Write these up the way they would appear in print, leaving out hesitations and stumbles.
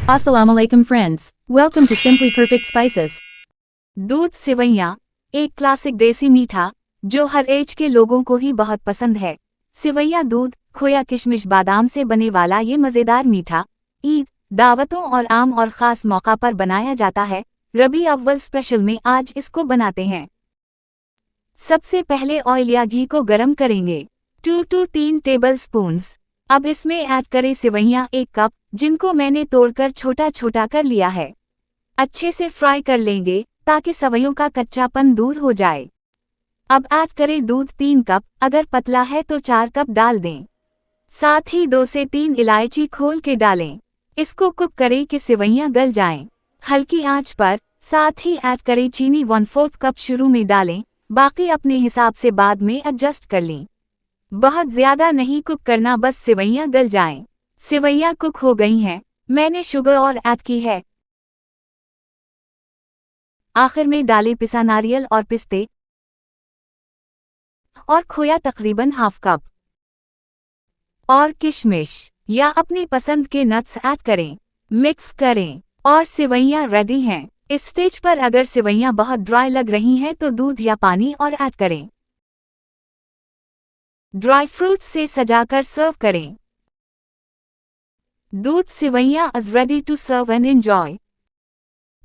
Assalamu alaikum friends. Welcome to Simply Perfect Spices. दूध सिवैयाँ एक classic देसी मीठा जो हर एज के लोगों को ही बहुत पसंद है। सिवैयाँ दूध, खोया, किशमिश, बादाम से बने वाला ये मज़ेदार मीठा ईद, दावतों और आम और ख़ास मौका पर बनाया जाता है। रबी अव्वल स्पेशल में आज इसको बनाते हैं। सबसे पहले ऑयल या घी को गरम करेंगे। 2 to 3 टेबल स्पून्स। अब इसमें ऐड करें सिवैयाँ 1 कप, जिनको मैंने तोड़कर छोटा छोटा कर लिया है। अच्छे से फ्राई कर लेंगे ताकि सवैयों का कच्चापन दूर हो जाए। अब ऐड करें दूध 3 कप, अगर पतला है तो 4 कप डाल दें। साथ ही 2 से 3 इलायची खोल के डालें। इसको कुक करें कि सिवैयाँ गल जाएं। हल्की आंच पर। साथ ही ऐड करें चीनी 1/4 कप, शुरू में डालें, बाकी अपने हिसाब से बाद में एडजस्ट कर लें। बहुत ज़्यादा नहीं कुक करना, बस सिवैयाँ गल जाएं। सिवैयाँ कुक हो गई हैं, मैंने शुगर और ऐड की है। आखिर में डालें पिसा नारियल और पिस्ते और खोया तकरीबन ½ कप और किशमिश या अपनी पसंद के नट्स ऐड करें। मिक्स करें और सिवैयाँ रेडी हैं। इस स्टेज पर अगर सिवैयाँ बहुत ड्राई लग रही हैं तो दूध या पानी और ऐड करें। ड्राई फ्रूट्स से सजाकर सर्व करें। Doodh seviyan is ready to serve and enjoy.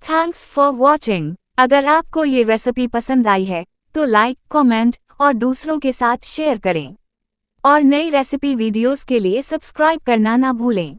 Thanks for watching. अगर आपको ये रेसिपी पसंद आई है तो लाइक, कमेंट और दूसरों के साथ शेयर करें। और नई रेसिपी वीडियोस के लिए सब्सक्राइब करना ना भूलें।